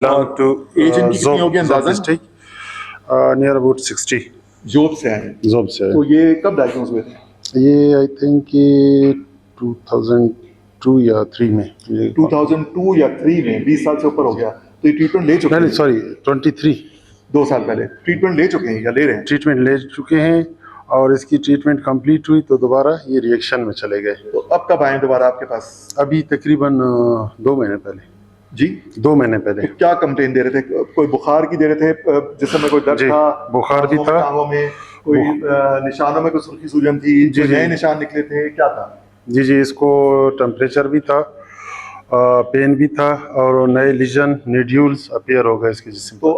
belong to as इनकी कितनी होगी Zob अंदाज़न? district, near about 60. जोब से हैं। Zob से है। तो ये कब डायग्नोज हुए थे? ये आई थिंक ये 2002 या 3 में 2002 या 3 में, 20 साल से ऊपर हो गया। तो ये ट्रीटमेंट ले चुके नहीं हैं? सॉरी 23 2 साल पहले ट्रीटमेंट ले चुके हैं या ले रहे हैं? ट्रीटमेंट ले चुके हैं और इसकी ट्रीटमेंट कंप्लीट हुई तो दोबारा ये रिएक्शन में चले गए। तो अब कब आए दोबारा आपके पास? अभी तकरीबन 2 महीने पहले। जी 2 महीने पहले। तो क्या कंप्लेन दे रहे थे? कोई बुखार की दे रहे थे, जिसम में कोई दर्द जी, था? बुखार भी था। टांगों में कोई निशानों में कोई सुर्खी सूजन थी? जी, नए जी। निशान निकले थे, क्या था? जी जी, इसको टेम्परेचर भी था, पेन भी था और नए लीजन न्यूड्यूल्स अपीयर हो गए इसके जिस्म। तो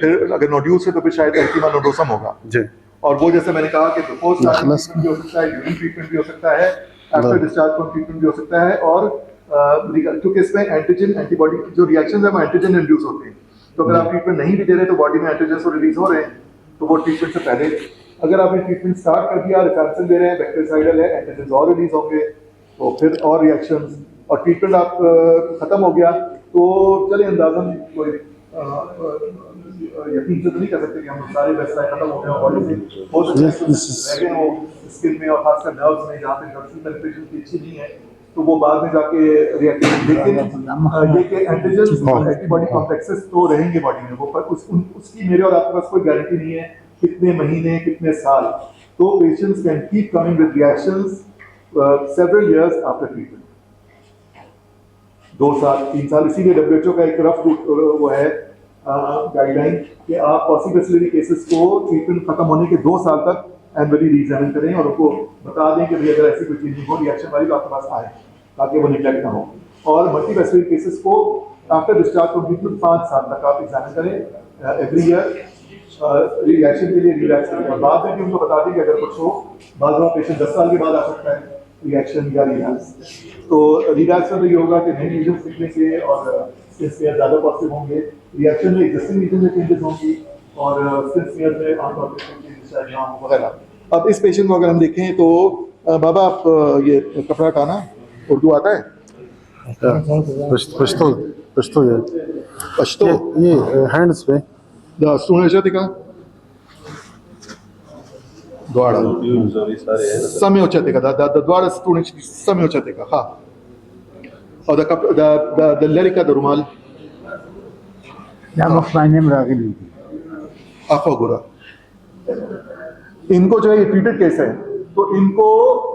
फिर अगर नोड्यूल्स है तो फिर शायद एरिथेमा नोडोसम होगा। जी। और वो जैसे मैंने कहा कि बिफोर नखलस ट्रीटमेंट भी हो सकता है, ड्यूरिंग ट्रीटमेंट भी हो सकता है, आफ्टर डिस्चार्ज फ्रॉम ट्रीटमेंट भी हो सकता है। और क्योंकि इसमें एंटीजन एंटीबॉडी जो रिएक्शंस है वो एंटीजन इंड्यूस होते हैं। तो अगर आप ट्रीटमेंट नहीं भी दे रहे तो बॉडी में एंटीजन तो रिलीज हो रहे हैं, तो वो ट्रीटमेंट से पहले अगर आपने ट्रीटमेंट स्टार्ट कर दिया, रिफैक्सन दे रहे हैं, बैक्टीरियासाइडल है, एंटीजन और रिलीज होंगे, तो फिर और रिएक्शंस और ट्रीटमेंट आप खत्म हो गया तो चले अंदाजन कोई यकीन से तो नहीं कर सकते कि हम सारे वेस्टाइन खत्म हो गए और बॉडी से हो सकते हैं वो स्किन में और खासकर नर्व्स में जहाँ पे नर्व्स पेनिट्रेशन की अच्छी नहीं है, तो वो बाद में जाके रिएक्शन। लेकिन ये कि एंटीजन एंटीबॉडी कॉम्प्लेक्सेस तो रहेंगे बॉडी में, वो पर उसकी मेरे और आपके पास कोई गारंटी नहीं है कितने महीने कितने साल। तो patients can keep coming with reactions several years after treatment, 2 साल 3 साल। इसीलिए WHO का एक रफ वो है गाइडलाइन कि आप पॉसिबल केसेस को ट्रीटमेंट खत्म होने के 2 साल तक एनुअली रीएग्जामिन करें और उनको बता दें कि भाई अगर ऐसी कोई चीज हो रिएक्शन वाली तो आपके पास आए, ताकि वो निगलेक्ट ना हो। और मल्टीपल केसेस को आफ्टर डिस्चार्ज फ्रॉम ट्रीटमेंट 5 साल तक आप एग्जामिन करें एवरी ईयर रिएक्शन के लिए, रिलैक्स करें। और बाद में भी उनको बता दें कि अगर कुछ हो, बाद में पेशेंट 10 साल के बाद आ सकता है रिएक्शन या रिलैक्स। तो रिलैक्स में तो ये होगा कि नए लीजन निकलेंगे और स्किन ज़्यादा पॉजिटिव होंगे, रिएक्शन में एग्जिस्टिंग लीजन में चेंजेस होंगी और स्किन स्मीयर में आमतौर पर वगैरह। अब इस पेशेंट को अगर हम देखें तो बाबा आप ये कपड़ा हटाना उर्दू आता है? पश्तो पश्तो ये हैंड्स पे का द्वाड़ा समय उच्चतेगा the द्वाड़ा समय उच्चतेगा हाँ। और the लड़का द रुमाल अफगुरा। इनको जो है ये ट्रीटेड केस है, तो इनको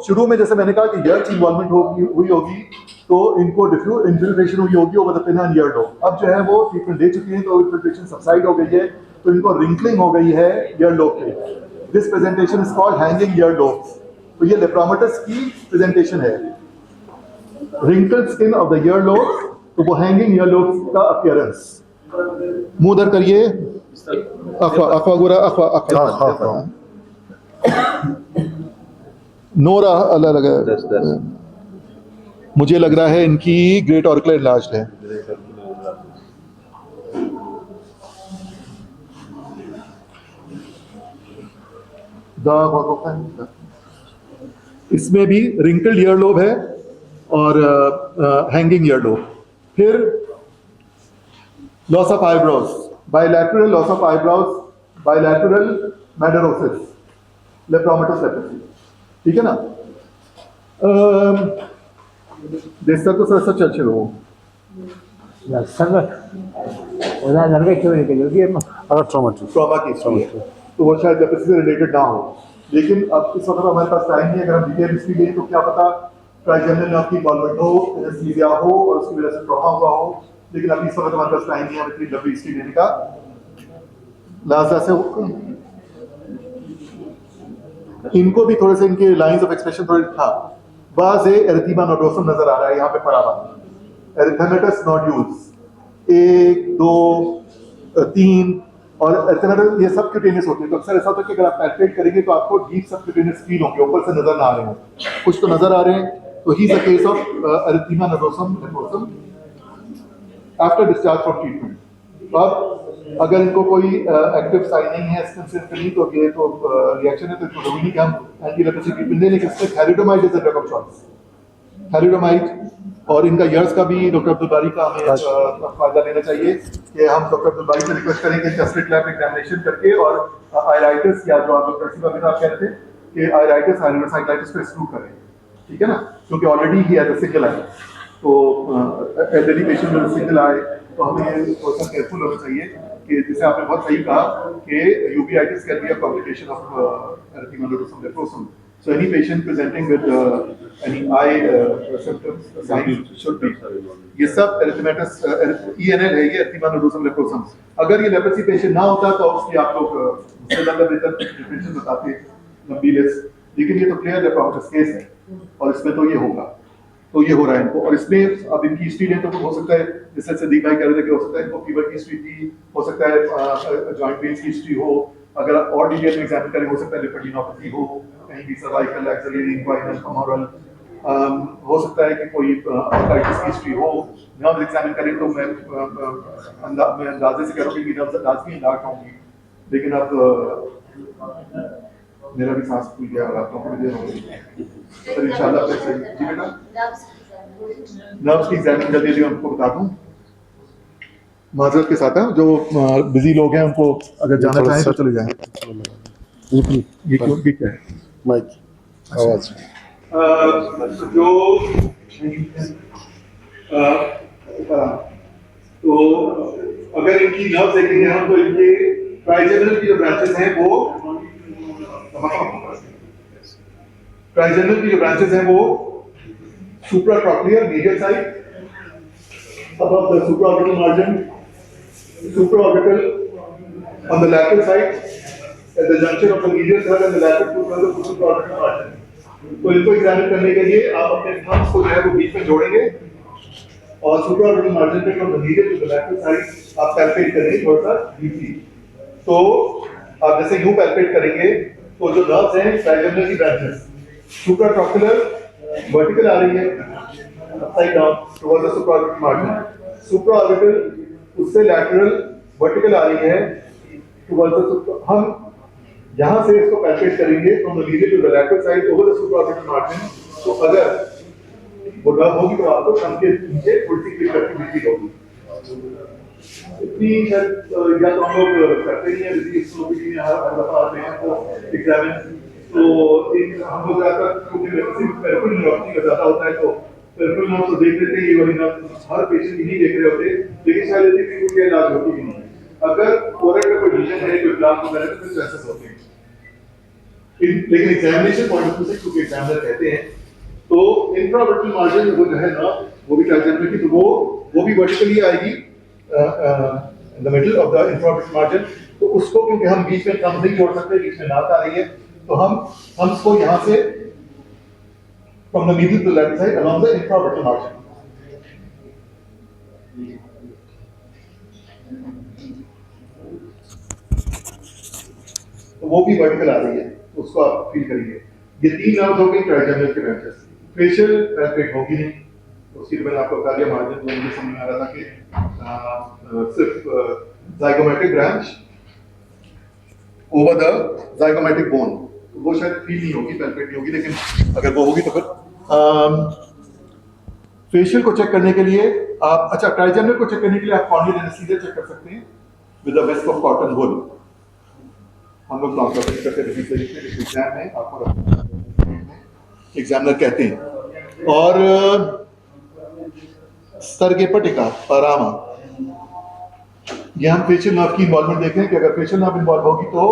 शुरू में जैसे मैंने कहा कि ईयर की इन्वॉल्वमेंट हुई होगी तो इनको इन्फिल्ट्रेशन हुई होगी over the pin and ear lobe. अब जो है वो ट्रीटमेंट ले चुके हैं तो इन्फिल्ट्रेशन सबसाइड हो गई है, तो इनको रिंकलिंग हो गई है ईयर लोब पे। This presentation is called hanging year lobes. तो ये लेप्रोमेटस की प्रेजेंटेशन है, wrinkled skin of the ear lobe, तो वो हैंगिंग ईयर लोब्स का अपीयरेंस। मुंह दर करिए, अफगुरा अफा नोरा अल्लाह लगा, मुझे लग रहा है इनकी ग्रेट ऑर्कुलर इलाज है। इसमें भी रिंकल्ड ईयर लोब है और हैंगिंग ईयर लोब। फिर loss of eyebrows, bilateral loss of eyebrows, bilateral madarosis, lepromatous leprosy, ठीक है ना। देख सकते हो सर सच अच्छे लोगों ट्रॉमा की तो वो शायद लेप्रोसी से रिलेटेड ना हो, लेकिन अब इस वक्त हमारे पास टाइम नहीं है। अगर हम डिटेल हिस्ट्री लें तो क्या पता ट्राइजेमिनल नर्व की इन्वॉल्वमेंट हो, एनेस्थीसिया हो और उसकी वजह से ट्रॉमा हुआ हो, लेकिन अभी इस वक्त हमारे पास टाइम नहीं है इतनी लंबी हिस्ट्री लेने का। लाजा से इनको भी थोड़े से इनके लाइंस ऑफ एक्सप्रेशन थोड़े था। बाज एरिथेमा नोडोसम नजर आ रहा है यहाँ पे पड़ा हुआ, एरिथेमेटस नोड्यूल्स 1 2 3 और एरिथेमेटस ये सब क्यूटेनियस होते हैं। तो अक्सर ऐसा होता है कि अगर आप पैल्पेट करेंगे तो आपको डीप सब क्यूटेनियस फील होंगे, ऊपर से नजर ना आ रहे हो, कुछ तो नजर आ रहे हैं। तो he is the case of erythema nodosum leprosum after discharge from treatment. अब अगर इनको कोई एक्टिव साइन नहीं है नहीं तो ये तो रिएक्शन है, तो इसको जरूरी नहीं कि हम एंटी लेप्रोसी ट्रीटमेंट दें, लेकिन इसमें thalidomide is the drug of choice. Thalidomide, और इनका ईयर्स का भी डॉक्टर अब्दुल बारी का हमें फायदा लेना चाहिए कि हम डॉक्टर अब्दुल बारी से रिक्वेस्ट करेंगे कि स्लिट लैब एग्जामिनेशन करके और आयराइटिस या जो आप डॉक्टर सिवा बिन आप कह रहे थे कि आयराइटिस हाइड्रोसाइक्लाइटिस को एक्सक्लूड करें, ठीक है ना, क्योंकि ऑलरेडी ही है सिंगल आई, तो एल्डरली पेशेंट में सिंगल आई, तो हमें थोड़ा सा केयरफुल होना चाहिए कि जैसे आपने बहुत सही कहा कि uveitis can be a complication of erythema nodosum nephrosum. So any patient presenting with any eye symptoms, signs should be. ये सब erythematous ENL है, ये erythema nodosum nephrosum. अगर ये लेप्रोसी पेशेंट ना होता तो उसकी आप लोग उससे ज़्यादा बेहतर डिफरेंशियल बताते लंबी लिस्ट, लेकिन ये तो क्लियर लेप्रोसिस केस है और इसमें तो ये होगा, तो ये हो रहा है इनको। और इसमें अब इनकी हिस्ट्री लें तो हो सकता है, जैसे सदीक भाई कह रहे थे कि हो सकता है इनको फीवर की हिस्ट्री थी, हो सकता है जॉइंट पेन्स की हिस्ट्री हो, अगर और डिटेल में एग्जामिन करें हो सकता है लिपोडिनोपैथी हो, कहीं भी सर्वाइकल एक्सिलरी इंक्वाइनल फीमोरल, हो सकता है कि कोई आर्थराइटिस की हिस्ट्री हो। नर्व एग्जामिन करें तो मैं अंदाजे से कह रहा हूँ कि नर्व आज भी इंडाक्ट होंगी, लेकिन अब मेरा भी सांस फूल गया और आप लोगों को भी देर हो गई, तो इंशाल्लाह फिर से जी बेटा नर्व्स की एग्जामिन जल्दी जल्दी उनको बता दूं माजरत के साथ है, जो बिजी लोग हैं उनको अगर जाना चाहें तो चले जाएं। ये क्यों क्या है माइक आवाज जो तो अगर इनकी नर्व देखेंगे हम तो इनके ट्राइजेमिनल की जो ब्रांचेस हैं वो ट्राइजेमिनल की जो ब्रांचेस हैं वो supratrochlear medial side above the supraorbital margin, supraorbital on the lateral side at the junction of the medial third and the lateral two-thirds of the supraorbital margin. तो इनको एग्जामिन करने के लिए आप अपने थंब्स को जो है वो बीच में जोड़ेंगे और supraorbital margin पे from the medial to the lateral side आप पैल्पेट करेंगे थोड़ा सा डीपली। तो आप जैसे यूं पैल्पेट करेंगे तो जो नर्व्स हैं ट्राइजेमिनल की ब्रांचेस supratrochlear वर्टिकल आ रही है upside down towards the supraorbital margin, supraorbital उससे लैटरल वर्टिकल आ रही है टुवर्ड्स द हम यहां से इसको पैल्पेट करेंगे from the medial to the lateral side over the supraorbital margin. तो अगर वो नर्व होगी तो आपको थंब के नीचे थोड़ी सी क्लिक करके बिजली होगी। इतनी शायद या तो हम लोग करते नहीं है डिजीज में हर दफा पेशेंट को एग्जामिन, तो हम लोग ज्यादातर क्योंकि पेरिफेरल न्यूरोपैथी का ज्यादा होता है तो पेरिफेरल नर्व तो देख लेते हैं, ये वाली नर्व हर पेशेंट ही नहीं देख रहे होते, लेकिन शायद यदि उनके इलाज होती भी नहीं। अगर फोरेट में कोई लीजन है कोई ब्लॉक वगैरह तो फिर चांसेस होते हैं, लेकिन एग्जामिनेशन पॉइंट ऑफ व्यू से क्योंकि एग्जामिनर कहते हैं तो इंट्राऑर्बिटल मार्जिन वो जो है ना वो भी ट्राइजेमिनल की तो वो भी वर्टिकली आएगी in the middle of the intraorbital margin. तो उसको क्योंकि हम बीच में थंब नहीं जोड़ सकते, बीच में नाक आ रही है, तो हम इसको यहां से from the middle to the left side along the infraorbital margin. तो वो भी वर्टिकल आ रही है, तो उसको आप फील करिए। ये तीन नर्व्स हो गई ट्राइजेमिनल के ब्रांचेस, फेशियल पैल्पेट होगी नहीं, तो उसकी मैंने आपको बता दिया मार्जिन तो मुझे समझ में आ रहा था कि सिर्फ zygomatic branch over the zygomatic bone, वो शायद फील नहीं होगी, पैल्पेट नहीं होगी, लेकिन अगर वो होगी तो फिर फेशियल को चेक करने के लिए आप अच्छा ट्राइजेमिनल को चेक करने के लिए आप कॉर्नियल एनेस्थीसिया चेक कर सकते हैं with the waste of cotton wool. हम लोग नॉट करते हैं एग्जाम में आपको एग्जामिनर कहते हैं। और सर्गेपटिका परामा, ये हम फेशियल नर्व की इन्वॉल्वमेंट देख रहे हैं कि अगर फेशियल नर्व इन्वॉल्व होगी तो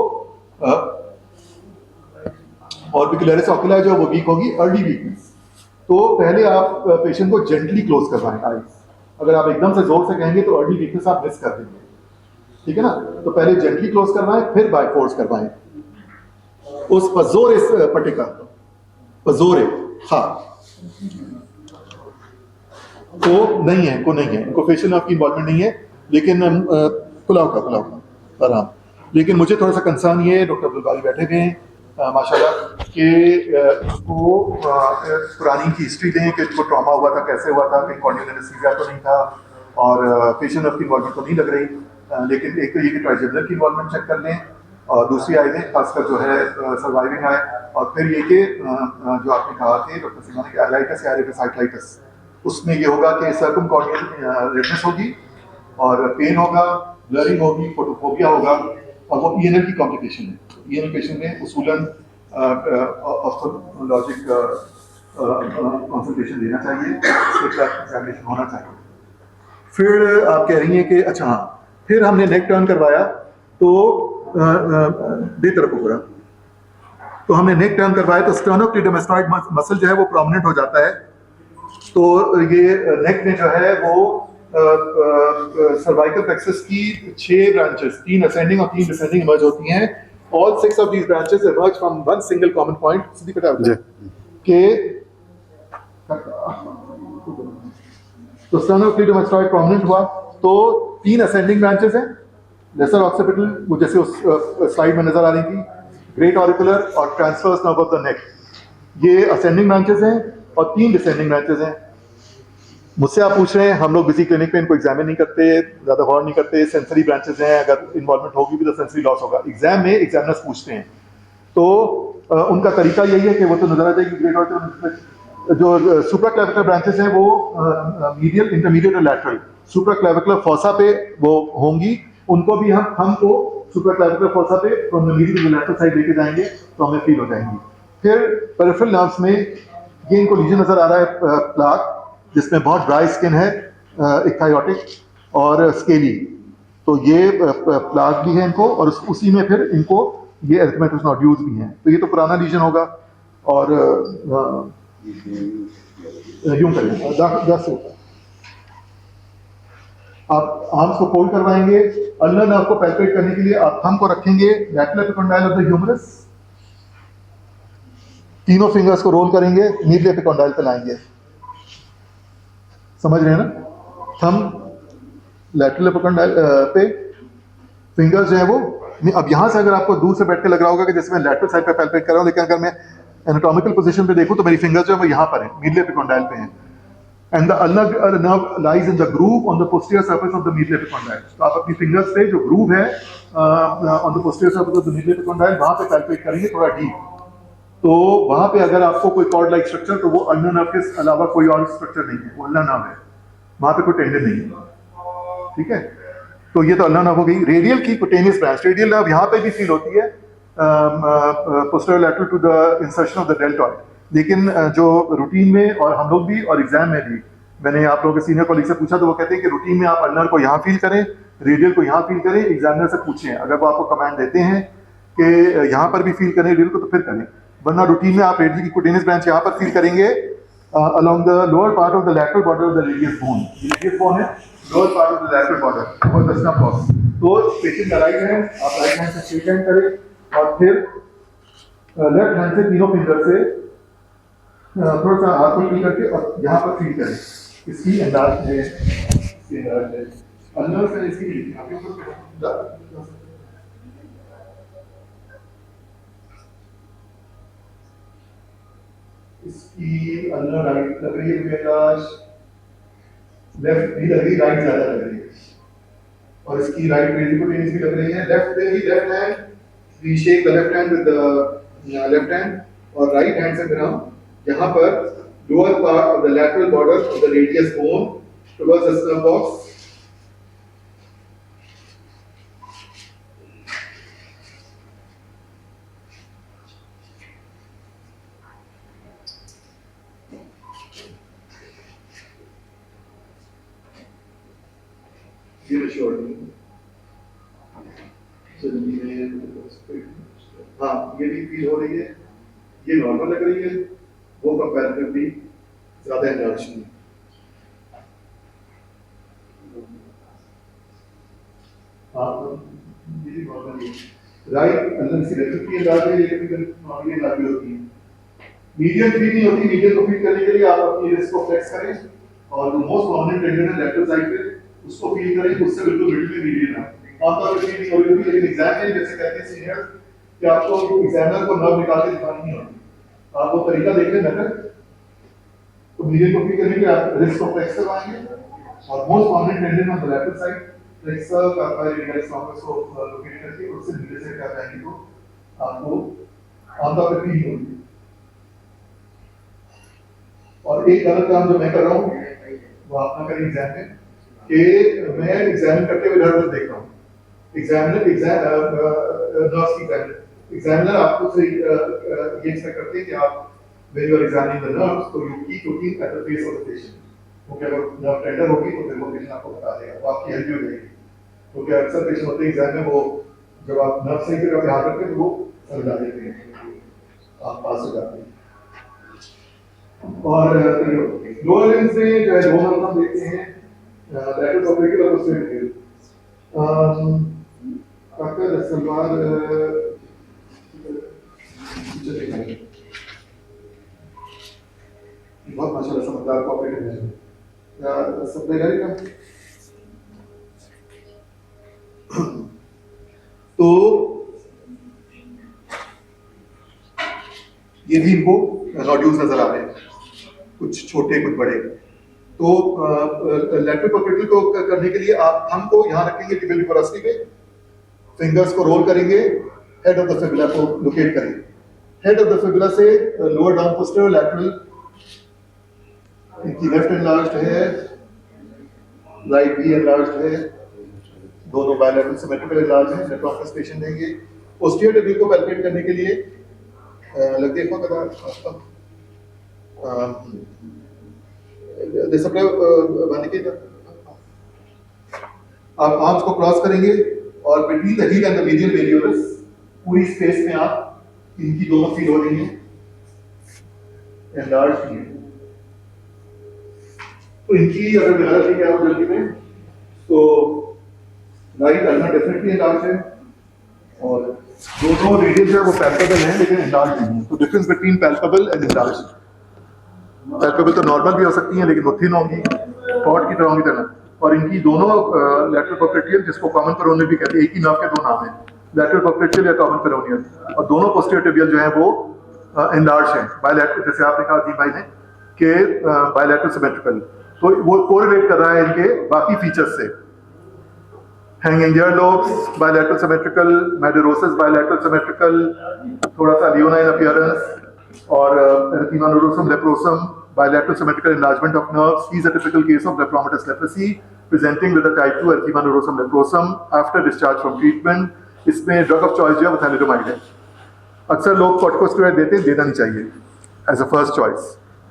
ऑर्बिकुलरिस ओकुला जो वो वीक होगी, अर्ली वीकनेस। तो पहले आप पेशेंट को जेंटली क्लोज करवाएं आईज, अगर आप एकदम से जोर से कहेंगे तो अर्ली वीकनेस आप मिस कर देंगे, ठीक है ना। तो पहले जेंटली क्लोज करवाएं फिर बाय फोर्स करवाएं। उस पजोरे पटिका पजोरे हाँ तो नहीं है, इनको फेशियल नर्व की इन्वॉल्वमेंट नहीं है, लेकिन पुलाव का आराम। लेकिन मुझे थोड़ा सा कंसर्न ये, डॉक्टर अब्दुल बारी बैठे हुए हैं माशाल्लाह कि वो पुरानी की हिस्ट्री दें कि इनको ट्रॉमा हुआ था, कैसे हुआ था, कहीं कॉर्नियल एनेस्थीसिया तो नहीं था और फेशियल नर्व की इन्वॉल्वमेंट तो नहीं लग रही, लेकिन एक तो ये कि ट्राइजेमिनल की इन्वॉल्वमेंट चेक कर लें और दूसरी आई में खासकर जो है सर्वाइविंग आई, और फिर ये कि जो आपने कहा कि डॉक्टर सिन्हा ने कि एलाइटिस या रेटिसाइटिस, उसमें ये होगा कि सर्कम कॉर्नियल रेडनेस होगी और पेन होगा, ब्लरिंग होगी, फोटोफोबिया होगा, और वो ईएनएल की कॉम्प्लिकेशन है। ईएनएल पेशेंट में उसूलन ऑप्थेल्मोलॉजिक कंसल्टेशन लेना चाहिए, एग्जामिनेशन होना चाहिए। फिर आप कह रही हैं कि अच्छा हाँ, फिर हमने नेक टर्न करवाया तो दे तरफ पूरा, तो हमने नेक टर्न करवाया तो स्टर्नोक्लीडोमास्टोइड मसल जो है वो प्रोमिनेंट हो जाता है। तो ये नेक में जो है वो सर्वाइकल प्लेक्सस की 6 ब्रांचेस, 3 असेंडिंग और 3 डिसेंडिंग इमर्ज होती हैं। All 6 of these branches emerge from one single common point, सीधी कटा के तो स्टर्नोक्लीडोमास्टोइड प्रोमिनेंट हुआ तो 3 असेंडिंग ब्रांचेस हैं, लेसर ऑक्सीपिटल, वो जैसे उस स्लाइड में नजर आ रही थी, ग्रेट ऑरिकुलर और transverse nerve of the neck, ये असेंडिंग ब्रांचेस हैं, और 3 डिसेंडिंग ब्रांचेस हैं। मुझसे आप पूछ रहे हैं, हम लोग किसी क्लिनिक में इनको एग्जामिन नहीं करते, ज़्यादा गौर नहीं करते, सेंसरी ब्रांचेस हैं, अगर इन्वॉल्वमेंट होगी भी तो सेंसरी लॉस होगा। एग्जाम में एग्जामिनर्स पूछते हैं तो उनका तरीका यही है कि वो तो नजर आ जाएगी ग्रेट ऑरिकुलर, जो सुप्राक्लेविकुलर ब्रांचेस हैं वो मीडियल, इंटरमीडिएट और लैटरल सुप्राक्लेविकुलर फॉसा पे वो होंगी, उनको भी हम को सुप्राक्लेविकुलर फॉसा पे from the medial to the lateral side लेके जाएंगे तो हमें फील हो जाएंगी। फिर पेरिफेरल नर्व्स में ये इनको लीजन नजर आ रहा है, प्लाक जिसमें बहुत ड्राई स्किन है, इक्थायोटिक और स्केली, तो ये प्लाक भी है इनको, और उसी में फिर इनको ये एरिथमेटस नोड्यूल्स भी हैं। तो ये तो पुराना लीजन होगा, और यूं करेंगे 10 से ऊपर आप आर्म्स को फोल्ड करवाएंगे। अल्नर नर्व को पैल्पेट करने के लिए आप थंब को रखेंगे lateral epicondyle of the humerus, तीनों फिंगर्स को रोल करेंगे, मीडियल एपिकॉन्डाइल पे लाएंगे, समझ रहे हैं ना? थंब लैटरल एपिकॉन्डाइल पे, फिंगर्स जो है वो, अब यहां से अगर आपको दूर से बैठ के लग रहा होगा कि जैसे मैं लैटरल साइड पे पैल्पेट कर रहा हूं, लेकिन अगर मैं एनाटॉमिकल पोजीशन पे देखूं तो मेरी फिंगर्स जो है वो यहां पर है, मीडियल एपिकॉन्डाइल पे हैं, and the ulnar nerve lies in the groove on the posterior surface of the medial epicondyle. तो आप अपनी फिंगर्स पे जो ग्रूव है on the posterior surface of the medial epicondyle, वहां पे पैल्पेट करेंगे थोड़ा डीप, तो वहां पे अगर आपको कोई कॉर्ड लाइक स्ट्रक्चर, तो वो अल्नर नर्व के अलावा कोई और स्ट्रक्चर नहीं है, वो अल्नर नर्व है, वहां पे कोई टेंडन नहीं है, ठीक है? तो ये तो अल्नर नर्व हो गई। रेडियल की कुटेनियस ब्रांच, रेडियल नर्व यहाँ पे भी फील होती है, posterior lateral to the insertion of the deltoid, लेकिन जो रूटीन में, और हम लोग भी और एग्जाम में भी, मैंने आप लोगों के सीनियर कॉलीग से पूछा तो वो कहते हैं कि रूटीन में आप अल्नर को यहाँ फील करें, रेडियल को यहाँ फील करें, एग्जामिनर से पूछें, अगर वो आपको कमांड देते हैं कि यहाँ पर भी फील करें रेडियल को, तो फिर करें, वरना रूटीन में आप रेडियल की कुटेनियस ब्रांच यहाँ पर फील करेंगे along the lower part of the lateral border of the radius bone. Radius bone है lower part of the lateral border और the snub box. तो पेशेंट का राइट हैंड, आप राइट हैंड से straight hand करें, और फिर लेफ्ट हैंड से तीनों फिंगर से थोड़ा सा हाथ को फील करके और यहाँ पर फील करें। इसकी अंदाज है, इसकी अंदाज है, अंदर से इसकी इसकी अल्नर राइट लग रही है मुझे, आकाश लेफ्ट भी लग रही, राइट ज्यादा लग रही है, और इसकी राइट रेडिकुलेनिस भी लग रही है। लेफ्ट पे ही left hand, we shake the left hand with the left hand, और राइट हैंड से फिर हम यहाँ पर lower part of the lateral border of the radius bone towards the snuff box, हाँ ये भी फील हो रही है, ये नॉर्मल लग रही है, वो कंपैरेटिवली ज्यादा एनर्जी है। हाँ ये भी नॉर्मल है, राइट अंदर से लेफ्ट की अंदाज है, लेकिन नॉर्मली अंदाज होती है। मीडियम फील नहीं होती, मीडियम को फील करने के लिए आप अपनी रिस्ट को फ्लेक्स करें, और जो मोस्ट प्रोमिनेंट टेंडन है लेफ्ट साइड पे उसको फील करें, उससे बिल्कुल मिडिल में मीडियम है। आमतौर पर फील नहीं होगी, लेकिन एग्जाम में जैसे कहते हैं सीनियर कि आपको एग्जामिनर को नर्व निकाल के दिखानी नहीं होती, आप वो तरीका देख लें बेटर, तो मीडियम को फील करने के लिए आप रिस्ट को फ्लेक्स करवाएंगे, और most prominent tendon on the left side flexor carbide radius longus को लोकेट करके उससे नीचे से क्या जाएंगे तो आपको आमतौर पर फील होगी। और एक गलत काम जो मैं कर रहा हूँ वो आप ना करें एग्जाम में कि मैं एग्जामिन करते हुए इधर देख रहा हूँ। एग्जामिनर एग्जामिनर आपको से ये एक्सपेक्ट करते हैं कि आप when you are examining the nerves तो you keep looking at the face of the patient। क्योंकि अगर नर्व टेंडर होगी तो फिर वो पेशेंट आपको बता देगा, वो आपकी हेल्प हो जाएगी। क्योंकि अक्सर पेशेंट होते हैं एग्जाम में वो जब आप नर्व सही जगह पे हाथ रखते हैं तो वो समझा देते हैं, आप पास हो जाते हैं। और लोअर लिम्स में जो है दो नर्व हम देखते हैं, लैटरल ऑब्लिक्युलर और पोस्टीरियर। डॉक्टर सलवार बहुत माशाल्लाह समझदार कोऑपरेटिव है। सप्लाई का तो ये भी इनको नोड्यूल्स नजर आ रहे हैं, कुछ छोटे कुछ बड़े। तो लैटरल पोस्टीरियर को करने के लिए आप थंब को यहाँ रखेंगे टिबियल पोरोसिटी पे, फिंगर्स को रोल करेंगे, हेड ऑफ द फिबुला को लोकेट करेंगे। हेड ऑफ द फिबुला से लोअर डाउन पोस्टीरियर लैटरल, इनकी लेफ्ट एनलार्ज्ड है, राइट भी एनलार्ज्ड है, दोनों बायलैटरल सिमेट्रिकल एनलार्ज हैं। नेफ्रॉक्टस पेशेंट देंगे। पोस्टीरियर टिबियल को पैल्पेट करने के लिए लग देखो कदा दे सप्लाई वाले के आप आर्म्स को क्रॉस करेंगे और between the heel and the medial malleolus पूरी स्पेस में आप इनकी दोनों फील हो रही हैं एनलार्ज हैं। तो इनकी अगर गलत है क्या हो जल्दी में तो राइट अल्ना डेफिनेटली एनलार्ज है और दोनों रेडियस है वो पैल्पेबल हैं लेकिन एनलार्ज नहीं है। तो difference between palpable and enlarge, palpable तो नॉर्मल भी हो सकती हैं लेकिन वो थिन होंगी, पॉट की तरह होंगी तरह। और इनकी दोनों लैटरल पोस्टीरियर, जिसको कॉमन पेरोनियल भी कहते हैं, एक ही नाम के दो नाम हैं, लैटरल पोस्टीरियर या कॉमन पेरोनियल, और दोनों पोस्टीरियर टिबियल जो है वो एनलार्ज हैं बायलैटरल, जैसे आपने कहा जी भाई ने कि बायलैटरल सिमेट्रिकल। तो वो कोरिलेट कर रहा है इनके बाकी फीचर्स से। Hanging earlobes bilateral symmetrical, madarosis bilateral symmetrical, थोड़ा सा लियोनाइन अपीयरेंस, और erythema nodosum leprosum bilateral symmetrical enlargement of nerves. He is a typical case of blephromatous leprosy presenting with a type 2 erythema nodosum leprosum after discharge from treatment. इसमें drug of choice जो है वो thalidomide है। अक्सर लोग corticosteroid देते हैं, देना नहीं चाहिए एज अ फर्स्ट चॉइस।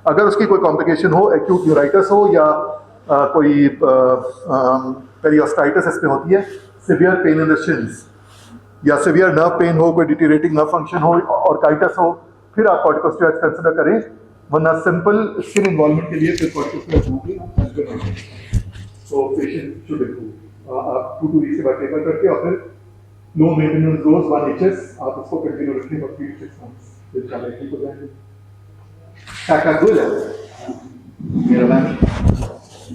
अगर उसकी कोई कॉम्प्लिकेशन हो, एक्यूट न्यूराइटिस हो या कोई पेरियोस्टाइटिस इसमें होती है, सिवियर पेन इन द शिन्स या सिवियर नर्व पेन हो, कोई डिटीरिएटिंग नर्व फंक्शन हो, ऑर्काइटिस हो, फिर आप कॉर्टिकोस्टेरॉइड कंसिडर करें, वरना सिंपल स्किन इन्वॉल्वमेंट के लिए फिर कॉर्टिकोस्टेरॉइड दूंगी। तो पेशेंट शुड इम्प्रूव। आप 2 वीक के बाद टेपर करके और फिर लो मेंटेनेंस डोज 1 HS आप उसको कंटिन्यू रखें फॉर 3-6 मंथ्स, इंशाल्लाह ठीक हो जाएंगे। क्या गुड है मेरा मैम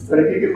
तरक्की के